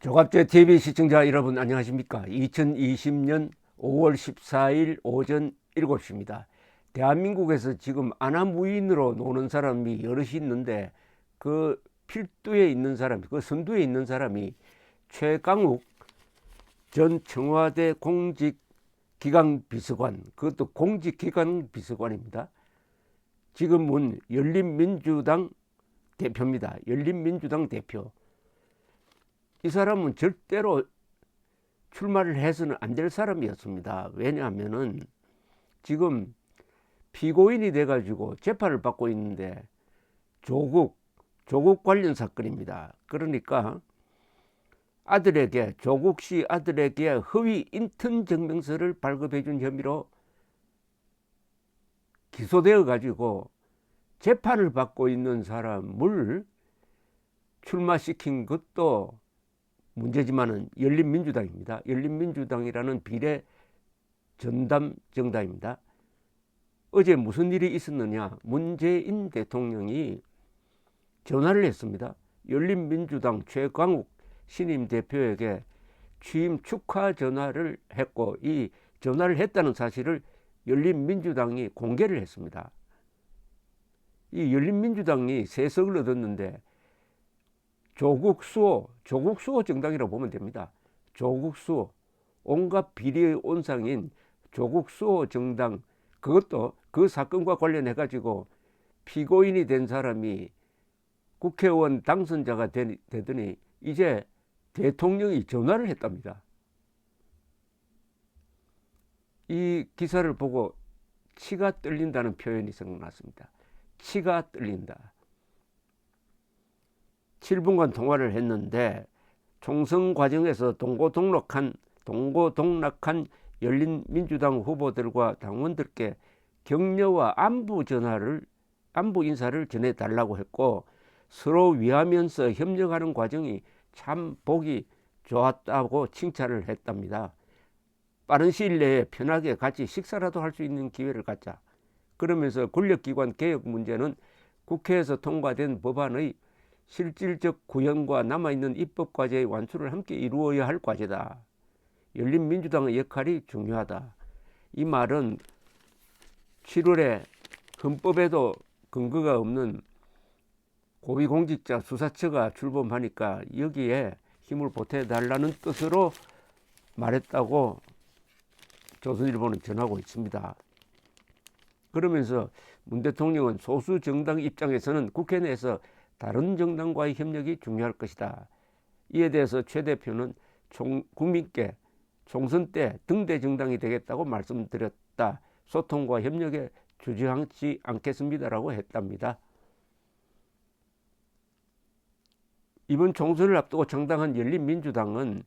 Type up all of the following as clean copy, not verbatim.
조갑제 TV 시청자 여러분 안녕하십니까? 2020년 5월 14일 오전 7시입니다. 대한민국에서 지금 아나무인으로 노는 사람이 여럿이 있는데 그 필두에 있는 사람, 그 선두에 있는 사람이 최강욱 전 청와대 공직기강비서관, 그것도 공직기강비서관입니다. 지금은 열린민주당 대표입니다. 열린민주당 대표. 이 사람은 절대로 출마를 해서는 안 될 사람이었습니다. 왜냐하면은 지금 피고인이 돼가지고 재판을 받고 있는데 조국 관련 사건입니다. 그러니까 조국 씨 아들에게 허위 인턴 증명서를 발급해 준 혐의로 기소되어 가지고 재판을 받고 있는 사람을 출마시킨 것도 문제지만은 열린민주당입니다. 열린민주당이라는 비례 전담 정당입니다. 어제 무슨 일이 있었느냐? 문재인 대통령이 전화를 했습니다. 열린민주당 최강욱 신임 대표에게 취임 축하 전화를 했고, 이 전화를 했다는 사실을 열린민주당이 공개를 했습니다. 이 열린민주당이 세석을 얻었는데 조국 수호 정당이라고 보면 됩니다. 조국 수호, 온갖 비리의 온상인 조국 수호 정당, 그것도 그 사건과 관련해 가지고 피고인이 된 사람이 국회의원 당선자가 되더니 이제 대통령이 전화를 했답니다. 이 기사를 보고 치가 떨린다는 표현이 생각났습니다. 치가 떨린다. 7분간 통화를 했는데 총선 과정에서 동고동락한 열린민주당 후보들과 당원들께 격려와 안부 인사를 전해달라고 했고, 서로 위하면서 협력하는 과정이 참 보기 좋았다고 칭찬을 했답니다. 빠른 시일 내에 편하게 같이 식사라도 할 수 있는 기회를 갖자. 그러면서 권력기관 개혁 문제는 국회에서 통과된 법안의 실질적 구현과 남아있는 입법과제의 완수를 함께 이루어야 할 과제다. 열린민주당의 역할이 중요하다. 이 말은 7월에 헌법에도 근거가 없는 고위공직자 수사처가 출범하니까 여기에 힘을 보태달라는 뜻으로 말했다고 조선일보는 전하고 있습니다. 그러면서 문 대통령은 소수 정당 입장에서는 국회 내에서 다른 정당과의 협력이 중요할 것이다. 이에 대해서 최 대표는 국민께 총선 때 등대 정당이 되겠다고 말씀드렸다. 소통과 협력에 주저하지 않겠습니다라고 했답니다. 이번 총선을 앞두고 창당한 열린민주당은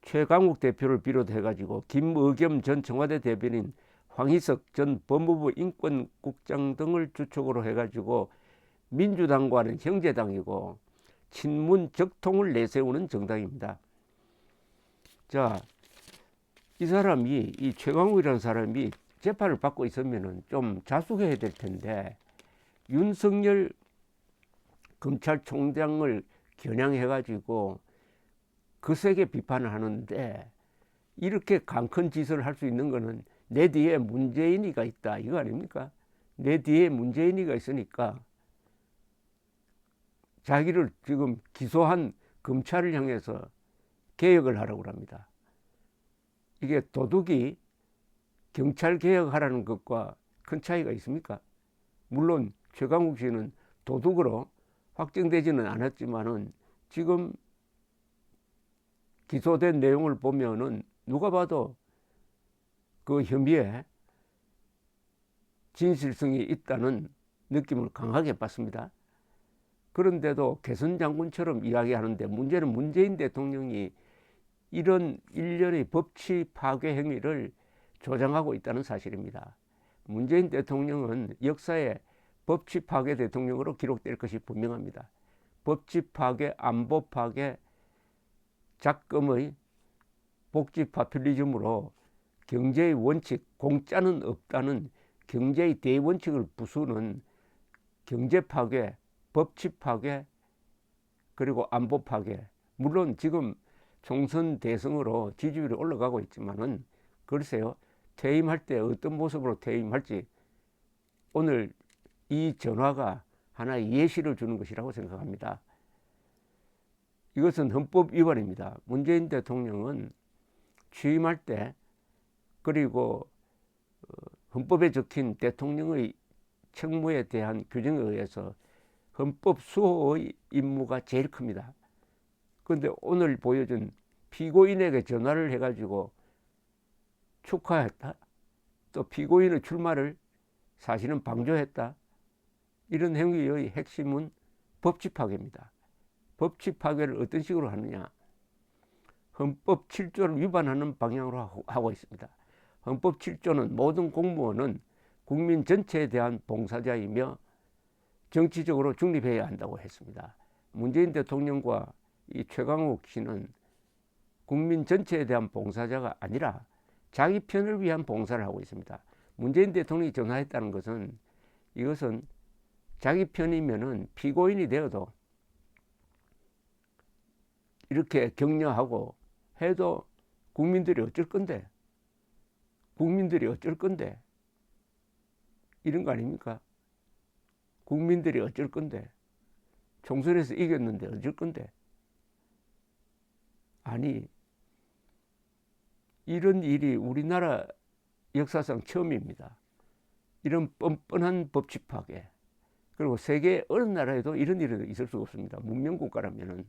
최강욱 대표를 비롯해가지고 김의겸 전 청와대 대변인, 황희석 전 법무부 인권국장 등을 주축으로 해가지고 민주당과는 형제당이고 친문 적통을 내세우는 정당입니다. 자, 이 최강욱이라는 사람이 재판을 받고 있으면은 좀 자숙해야 될 텐데, 윤석열 검찰총장을 겨냥해가지고 거세게 비판을 하는데, 이렇게 강큰 짓을 할 수 있는 거는 내 뒤에 문재인이가 있다, 이거 아닙니까? 내 뒤에 문재인이가 있으니까 자기를 지금 기소한 검찰을 향해서 개혁을 하라고 합니다. 이게 도둑이 경찰 개혁하라는 것과 큰 차이가 있습니까? 물론 최강욱 씨는 도둑으로 확정되지는 않았지만은 지금 기소된 내용을 보면은 누가 봐도 그 혐의에 진실성이 있다는 느낌을 강하게 받습니다. 그런데도 개선 장군처럼 이야기하는데, 문제는 문재인 대통령이 이런 일련의 법치 파괴 행위를 조장하고 있다는 사실입니다. 문재인 대통령은 역사의 법치 파괴 대통령으로 기록될 것이 분명합니다. 법치 파괴, 안보 파괴, 작금의 복지 파퓰리즘으로 경제의 원칙, 공짜는 없다는 경제의 대원칙을 부수는 경제 파괴, 법치 파괴, 그리고 안보 파괴, 물론 지금 총선 대승으로 지지율이 올라가고 있지만은 글쎄요, 퇴임할 때 어떤 모습으로 퇴임할지 오늘 이 전화가 하나의 예시를 주는 것이라고 생각합니다. 이것은 헌법 위반입니다. 문재인 대통령은 취임할 때 그리고 헌법에 적힌 대통령의 책무에 대한 규정에 의해서 헌법 수호의 임무가 제일 큽니다. 그런데 오늘 보여준 피고인에게 전화를 해가지고 축하했다, 또 피고인의 출마를 사실은 방조했다, 이런 행위의 핵심은 법치 파괴입니다. 법치 파괴를 어떤 식으로 하느냐, 헌법 7조를 위반하는 방향으로 하고 있습니다. 헌법 7조는 모든 공무원은 국민 전체에 대한 봉사자이며 정치적으로 중립해야 한다고 했습니다. 문재인 대통령과 이 최강욱 씨는 국민 전체에 대한 봉사자가 아니라 자기 편을 위한 봉사를 하고 있습니다. 문재인 대통령이 전화했다는 것은, 이것은 자기 편이면은 피고인이 되어도 이렇게 격려하고 해도 국민들이 어쩔 건데, 국민들이 어쩔 건데, 이런 거 아닙니까? 국민들이 어쩔 건데, 총선에서 이겼는데 어쩔 건데. 아니, 이런 일이 우리나라 역사상 처음입니다. 이런 뻔뻔한 법치 파괴. 그리고 세계 어느 나라에도 이런 일이 있을 수가 없습니다. 문명국가라면은.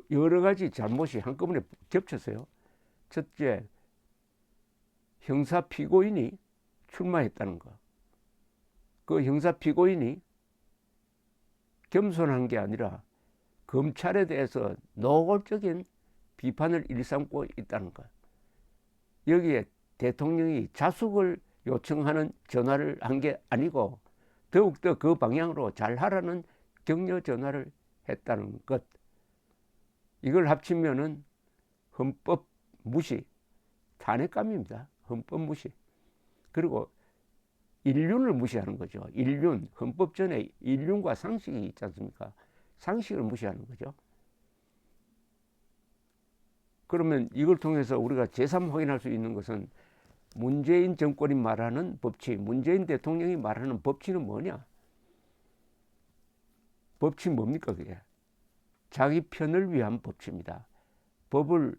여러 가지 잘못이 한꺼번에 겹쳐서요. 첫째, 형사 피고인이 출마했다는 거. 그 형사 피고인이 겸손한 게 아니라 검찰에 대해서 노골적인 비판을 일삼고 있다는 것. 여기에 대통령이 자숙을 요청하는 전화를 한 게 아니고 더욱더 그 방향으로 잘하라는 격려 전화를 했다는 것. 이걸 합치면은 헌법 무시, 탄핵감입니다. 헌법 무시. 그리고 인륜을 무시하는 거죠. 인륜, 헌법 전에 인륜과 상식이 있지 않습니까? 상식을 무시하는 거죠. 그러면 이걸 통해서 우리가 제3 확인할 수 있는 것은, 문재인 정권이 말하는 법치, 문재인 대통령이 말하는 법치는 뭐냐? 법치 뭡니까 그게? 자기 편을 위한 법치입니다. 법을,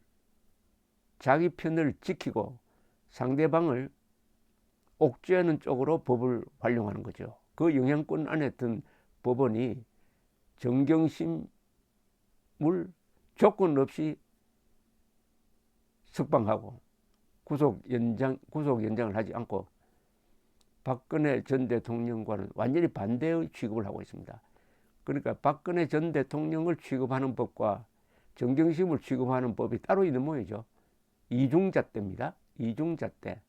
자기 편을 지키고 상대방을 옥죄하는 쪽으로 법을 활용하는 거죠. 그 영향권 안에 든 법원이 정경심을 조건 없이 석방하고 구속 연장을 하지 않고 박근혜 전 대통령과는 완전히 반대의 취급을 하고 있습니다. 그러니까 박근혜 전 대통령을 취급하는 법과 정경심을 취급하는 법이 따로 있는 모양이죠. 이중잣대입니다. 이중잣대.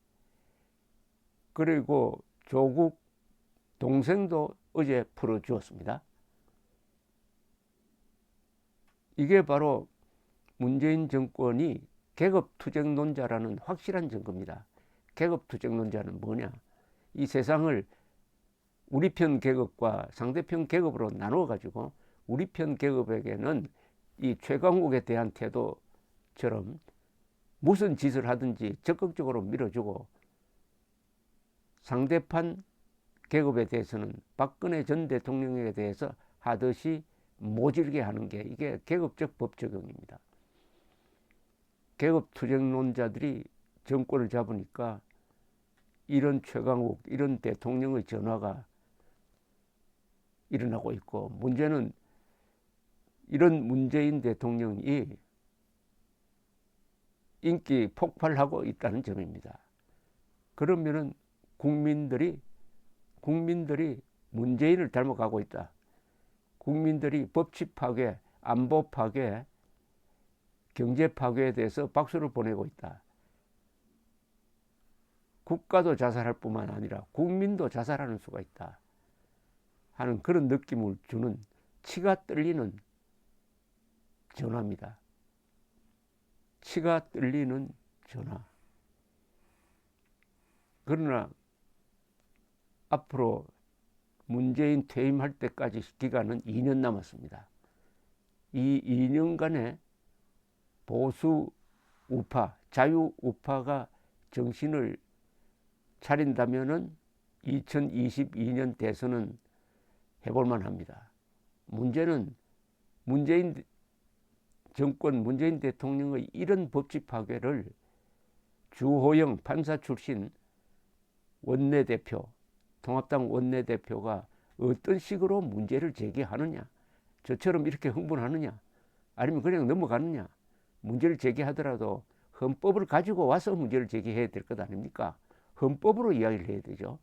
그리고 조국 동생도 어제 풀어주었습니다. 이게 바로 문재인 정권이 계급투쟁론자라는 확실한 증거입니다. 계급투쟁론자는 뭐냐? 이 세상을 우리 편 계급과 상대편 계급으로 나누어 가지고 우리 편 계급에게는 이 최강욱에 대한 태도처럼 무슨 짓을 하든지 적극적으로 밀어주고, 상대편 계급에 대해서는 박근혜 전 대통령에 대해서 하듯이 모질게 하는 게, 이게 계급적 법 적용입니다. 계급투쟁론자들이 정권을 잡으니까 이런 최강욱, 이런 대통령의 전화가 일어나고 있고, 문제는 이런 문재인 대통령이 인기 폭발하고 있다는 점입니다. 그러면은 국민들이 문재인을 닮아가고 있다. 국민들이 법치 파괴, 안보 파괴, 경제 파괴에 대해서 박수를 보내고 있다. 국가도 자살할 뿐만 아니라 국민도 자살하는 수가 있다 하는 그런 느낌을 주는 치가 떨리는 전화입니다. 치가 떨리는 전화. 그러나 앞으로 문재인 퇴임할 때까지 기간은 2년 남았습니다. 이 2년간의 보수 우파, 자유 우파가 정신을 차린다면은 2022년 대선은 해볼만 합니다. 문제는 문재인 정권, 문재인 대통령의 이런 법치 파괴를 주호영 판사 출신 원내대표, 통합당 원내대표가 어떤 식으로 문제를 제기하느냐, 저처럼 이렇게 흥분하느냐, 아니면 그냥 넘어가느냐. 문제를 제기하더라도 헌법을 가지고 와서 문제를 제기해야 될 것 아닙니까? 헌법으로 이야기를 해야 되죠.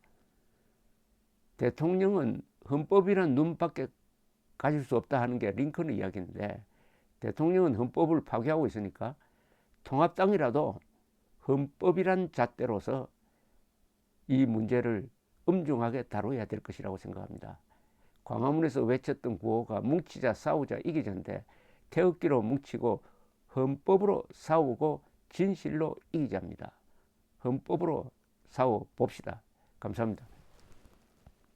대통령은 헌법이란 눈밖에 가질 수 없다 하는 게 링컨의 이야기인데, 대통령은 헌법을 파괴하고 있으니까 통합당이라도 헌법이란 잣대로서 이 문제를 엄중하게 다뤄야 될 것이라고 생각합니다. 광화문에서 외쳤던 구호가 뭉치자 싸우자 이기자인데, 태극기로 뭉치고 헌법으로 싸우고 진실로 이기자입니다. 헌법으로 싸워 봅시다. 감사합니다.